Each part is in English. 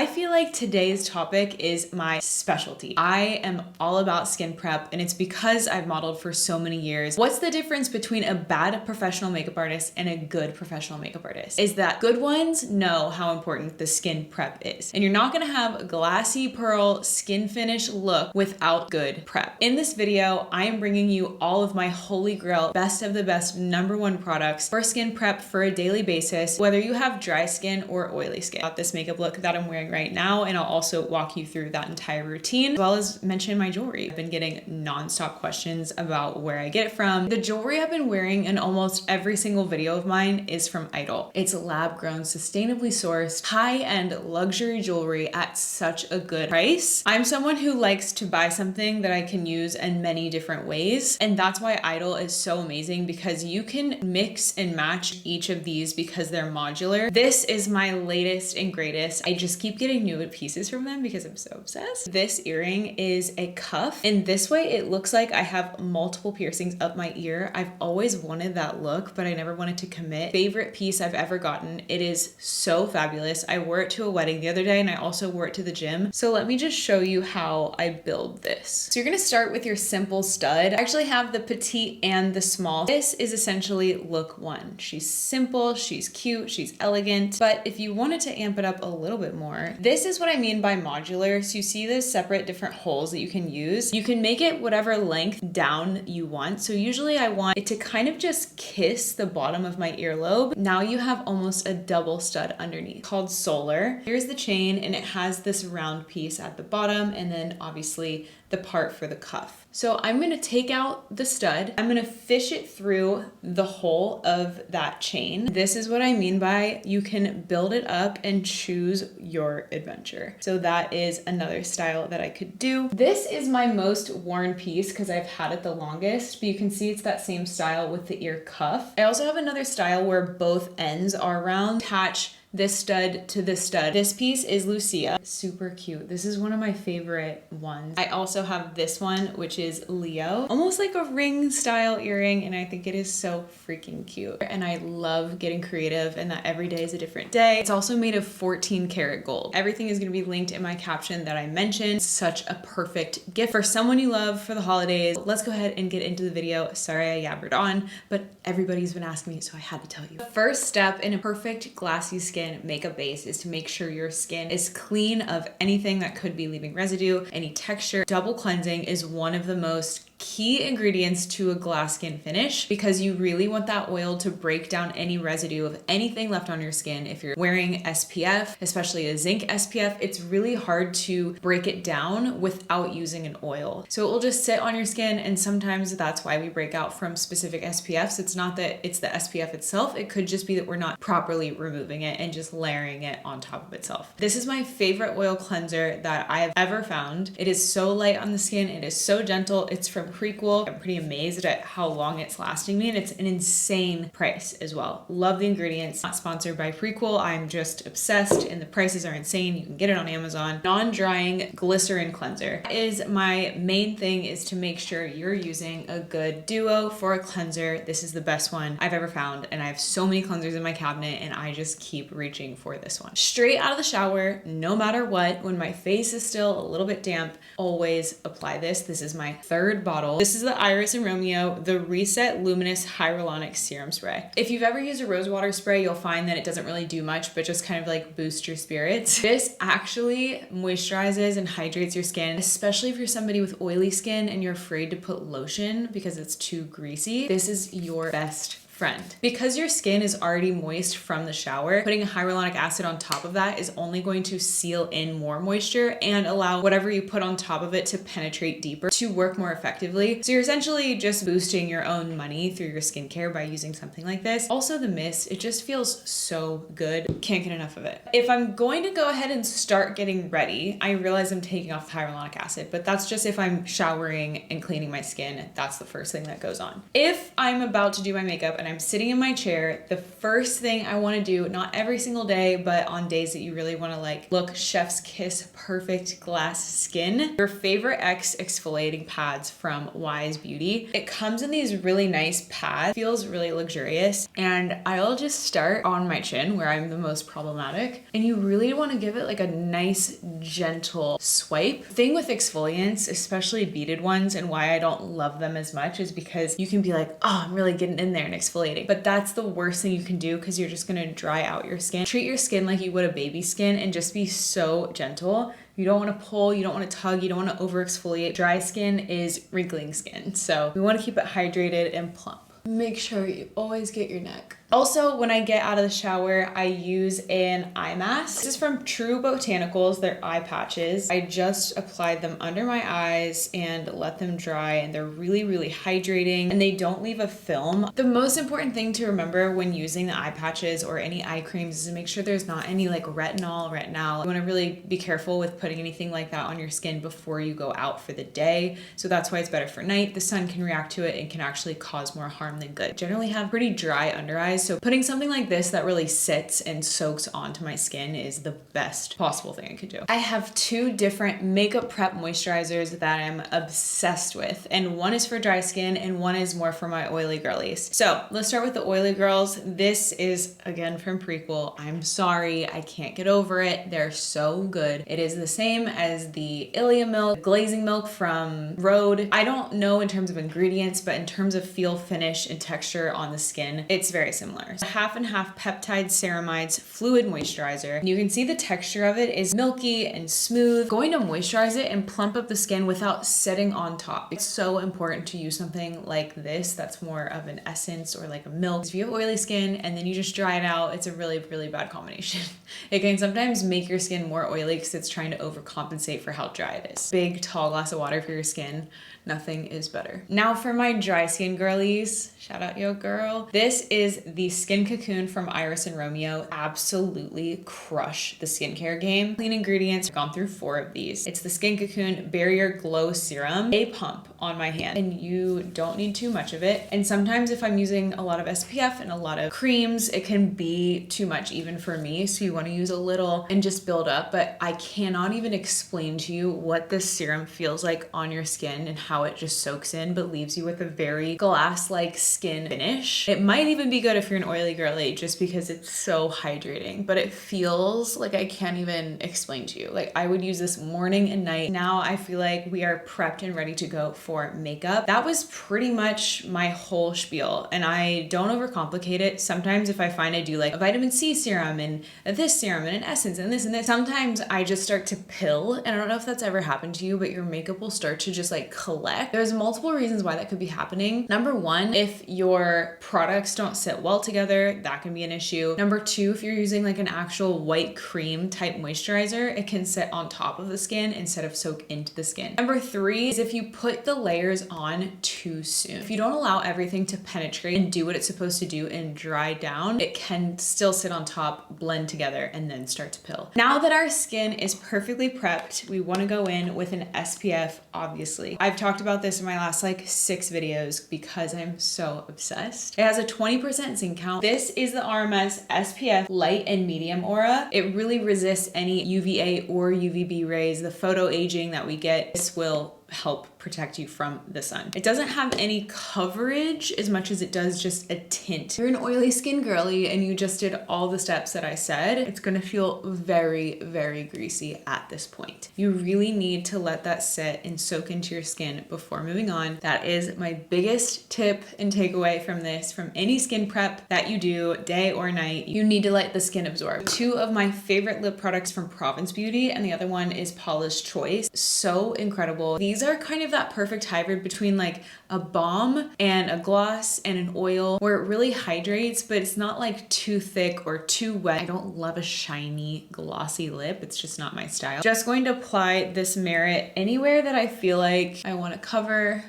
I feel like today's topic is my specialty. I am all about skin prep, and it's because I've modeled for so many years. What's the difference between a bad professional makeup artist and a good professional makeup artist? Is that good ones know how important the skin prep is. And you're not gonna have a glassy pearl skin finish look without good prep. In this video, I am bringing you all of my holy grail, best of the best #1 products for skin prep for a daily basis, whether you have dry skin or oily skin. Got this makeup look that I'm wearing right now, and I'll also walk you through that entire routine, as well as mention my jewelry. I've been getting nonstop questions about where I get it from. The jewelry I've been wearing in almost every single video of mine is from Idyl. It's lab-grown, sustainably sourced, high-end luxury jewelry at such a good price. I'm someone who likes to buy something that I can use in many different ways, and that's why Idyl is so amazing, because you can mix and match each of these because they're modular. This is my latest and greatest. I just keep getting new pieces from them because I'm so obsessed. This earring is a cuff, and this way it looks like I have multiple piercings up my ear. I've always wanted that look, but I never wanted to commit. Favorite piece I've ever gotten. It is so fabulous. I wore it to a wedding the other day, and I also wore it to the gym. So let me just show you how I build this. So you're gonna start with your simple stud. I actually have the petite and the small. This is essentially look one. She's simple, she's cute, she's elegant, but if you wanted to amp it up a little bit more, this is what I mean by modular. So you see the separate different holes that you can use. You can make it whatever length down you want. So usually I want it to kind of just kiss the bottom of my earlobe. Now you have almost a double stud underneath, called Solar. Here's the chain, and it has this round piece at the bottom, and then obviously the part for the cuff. So I'm gonna take out the stud. I'm gonna fish it through the hole of that chain. This is what I mean by you can build it up and choose your adventure. So that is another style that I could do. This is my most worn piece because I've had it the longest, but you can see it's that same style with the ear cuff. I also have another style where both ends are round. Attach this stud to this stud. This piece is Lucia. Super cute. This is one of my favorite ones. I also have this one, which is Leo. Almost like a ring style earring, and I think it is so freaking cute. And I love getting creative, and that every day is a different day. It's also made of 14 karat gold. Everything is gonna be linked in my caption that I mentioned. Such a perfect gift for someone you love for the holidays. Let's go ahead and get into the video. Sorry I yabbered on, but everybody's been asking me, so I had to tell you. The first step in a perfect glassy skin makeup base is to make sure your skin is clean of anything that could be leaving residue, any texture. Double cleansing is one of the most key ingredients to a glass skin finish, because you really want that oil to break down any residue of anything left on your skin. If you're wearing SPF, especially a zinc SPF, it's really hard to break it down without using an oil. So it will just sit on your skin, and sometimes that's why we break out from specific SPFs. It's not that it's the SPF itself, it could just be that we're not properly removing it and just layering it on top of itself. This is my favorite oil cleanser that I have ever found. It is so light on the skin, it is so gentle. It's from Prequel. I'm pretty amazed at how long it's lasting me, and it's an insane price as well. Love the ingredients. Not sponsored by Prequel. I'm just obsessed, and the prices are insane. You can get it on Amazon. Non-drying glycerin cleanser is my main thing, is to make sure you're using a good duo for a cleanser. This is the best one I've ever found, and I have so many cleansers in my cabinet, and I just keep reaching for this one. Straight out of the shower, no matter what, when my face is still a little bit damp, always apply this. This is my third bottle. This is the Iris and Romeo, the Reset Luminous Hyaluronic Serum Spray. If you've ever used a rose water spray, you'll find that it doesn't really do much, but just kind of like boost your spirits. This actually moisturizes and hydrates your skin, especially if you're somebody with oily skin and you're afraid to put lotion because it's too greasy. This is your best friend. Because your skin is already moist from the shower, putting hyaluronic acid on top of that is only going to seal in more moisture and allow whatever you put on top of it to penetrate deeper, to work more effectively. So you're essentially just boosting your own money through your skincare by using something like this. Also the mist, it just feels so good. Can't get enough of it. If I'm going to go ahead and start getting ready, I realize I'm taking off the hyaluronic acid, but that's just if I'm showering and cleaning my skin. That's the first thing that goes on. If I'm about to do my makeup and I'm sitting in my chair, the first thing I want to do, not every single day, but on days that you really want to like look chef's kiss perfect glass skin, your favorite X exfoliating pads from Wise Beauty. It comes in these really nice pads, feels really luxurious, and I'll just start on my chin where I'm the most problematic, and you really want to give it like a nice gentle swipe. Thing with exfoliants, especially beaded ones, and why I don't love them as much is because you can be like, oh, I'm really getting in there and exfoliating, but that's the worst thing you can do because you're just going to dry out your skin. Treat your skin like you would a baby skin and just be so gentle. You don't want to pull, you don't want to tug, you don't want to over exfoliate. Dry skin is wrinkling skin, so we want to keep it hydrated and plump. Make sure you always get your neck. Also, when I get out of the shower, I use an eye mask. This is from True Botanicals, their eye patches. I just applied them under my eyes and let them dry, and they're really, really hydrating, and they don't leave a film. The most important thing to remember when using the eye patches or any eye creams is to make sure there's not any like retinol. You want to really be careful with putting anything like that on your skin before you go out for the day. So that's why it's better for night. The sun can react to it and can actually cause more harm than good. Generally have pretty dry under eyes, so putting something like this that really sits and soaks onto my skin is the best possible thing I could do. I have two different makeup prep moisturizers that I'm obsessed with, and one is for dry skin and one is more for my oily girlies. So let's start with the oily girls. This is again from Prequel. I'm sorry, I can't get over it. They're so good. It is the same as the Ilia milk, glazing milk from Rhode. I don't know in terms of ingredients, but in terms of feel, finish, and texture on the skin, it's very similar. Half and half peptide ceramides fluid moisturizer. And you can see the texture of it is milky and smooth. Going to moisturize it and plump up the skin without setting on top. It's so important to use something like this that's more of an essence or like a milk. If you have oily skin and then you just dry it out, it's a really, really bad combination. It can sometimes make your skin more oily because it's trying to overcompensate for how dry it is. Big, tall glass of water for your skin. Nothing is better. Now for my dry skin girlies, shout out yo girl. This is the Skin Cocoon from Iris and Romeo. Absolutely crush the skincare game. Clean ingredients, I've gone through 4 of these. It's the Skin Cocoon Barrier Glow Serum, a pump on my hand, and you don't need too much of it. And sometimes if I'm using a lot of SPF and a lot of creams, it can be too much even for me. So you want to use a little and just build up, but I cannot even explain to you what this serum feels like on your skin and how it just soaks in, but leaves you with a very glass-like skin finish. It might even be good if you're an oily girly just because it's so hydrating, but it feels like I can't even explain to you. Like I would use this morning and night. Now I feel like we are prepped and ready to go for makeup. That was pretty much my whole spiel, and I don't overcomplicate it. Sometimes if I find I do like a vitamin C serum and this serum and an essence and this and this, sometimes I just start to pill, and I don't know if that's ever happened to you, but your makeup will start to just like collect. There's multiple reasons why that could be happening. Number 1, if your products don't sit well together, that can be an issue. Number 2, if you're using like an actual white cream type moisturizer, it can sit on top of the skin instead of soak into the skin. Number 3 is if you put the layers on too soon. If you don't allow everything to penetrate and do what it's supposed to do and dry down, it can still sit on top, blend together, and then start to pill. Now that our skin is perfectly prepped, we want to go in with an SPF, obviously. I've talked about this in my last like 6 videos because I'm so obsessed. It has a 20% zinc count. This is the RMS SPF Light and Medium Aura. It really resists any UVA or UVB rays. The photo aging that we get, this will help protect you from the sun. It doesn't have any coverage as much as it does just a tint. If you're an oily skin girly and you just did all the steps that I said, it's gonna feel very, very greasy at this point. You really need to let that sit and soak into your skin before moving on. That is my biggest tip and takeaway from this, from any skin prep that you do, day or night. You need to let the skin absorb. 2 of my favorite lip products from Province Beauty, and the other one is Paula's Choice. So incredible. These are kind of that perfect hybrid between like a balm and a gloss and an oil where it really hydrates, but it's not like too thick or too wet. I don't love a shiny, glossy lip. It's just not my style. Just going to apply this Merit anywhere that I feel like I want to cover,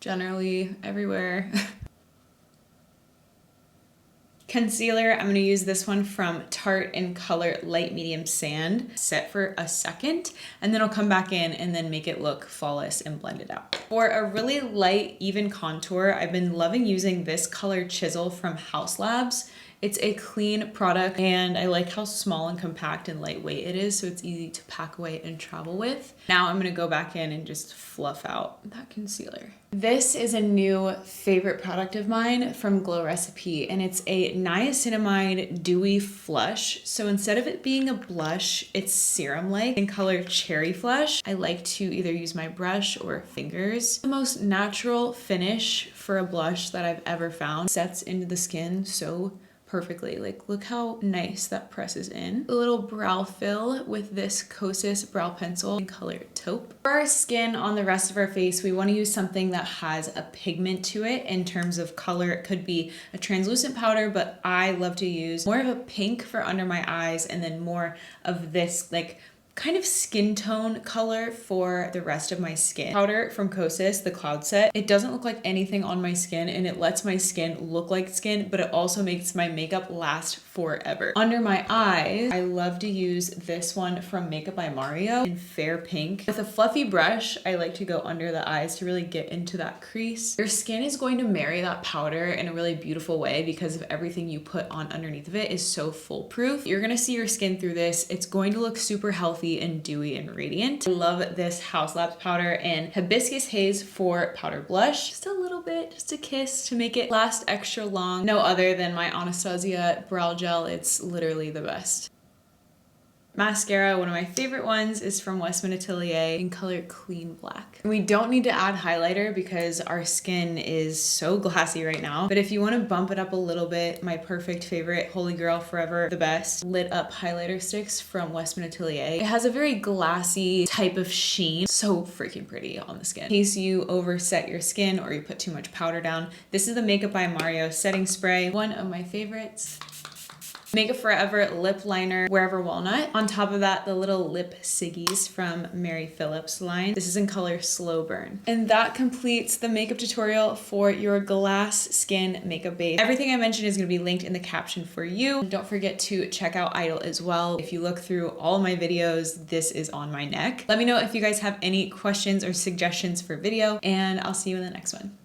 generally everywhere. Concealer, I'm gonna use this one from Tarte in color Light Medium Sand. Set for a second, and then I'll come back in and then make it look flawless and blend it out. For a really light, even contour, I've been loving using this color Chisel from House Labs. It's a clean product and I like how small and compact and lightweight it is, so it's easy to pack away and travel with. Now I'm gonna go back in and just fluff out that concealer. This is a new favorite product of mine from Glow Recipe, and it's a niacinamide dewy flush. So instead of it being a blush, it's serum-like in color Cherry Flush. I like to either use my brush or fingers. The most natural finish for a blush that I've ever found. Sets into the skin so perfectly. Like, look how nice that presses in. A little brow fill with this Kosas brow pencil in color Taupe. For our skin on the rest of our face, we want to use something that has a pigment to it in terms of color. It could be a translucent powder, but I love to use more of a pink for under my eyes and then more of this like kind of skin tone color for the rest of my skin. Powder from Kosas, the Cloud Set. It doesn't look like anything on my skin and it lets my skin look like skin, but it also makes my makeup last forever. Under my eyes, I love to use this one from Makeup by Mario in Fair Pink. With a fluffy brush, I like to go under the eyes to really get into that crease. Your skin is going to marry that powder in a really beautiful way because of everything you put on underneath of it is so foolproof. You're gonna see your skin through this. It's going to look super healthy and dewy and radiant. I love this House Labs powder and Hibiscus Haze for powder blush. Just a little bit, just a kiss to make it last extra long. No other than my Anastasia brow gel. It's literally the best. Mascara, one of my favorite ones, is from Westman Atelier in color Clean Black. We don't need to add highlighter because our skin is so glassy right now, but if you want to bump it up a little bit, my perfect favorite, Holy Grail Forever the Best lit up highlighter sticks from Westman Atelier. It has a very glassy type of sheen, so freaking pretty on the skin. In case you overset your skin or you put too much powder down, this is the Makeup by Mario setting spray, one of my favorites. Makeup Forever lip liner, Wherever Walnut. On top of that, the little lip siggies from Mary Phillips line. This is in color Slow Burn. And that completes the makeup tutorial for your glass skin makeup base. Everything I mentioned is gonna be linked in the caption for you. Don't forget to check out Idyl as well. If you look through all my videos, this is on my neck. Let me know if you guys have any questions or suggestions for video, and I'll see you in the next one.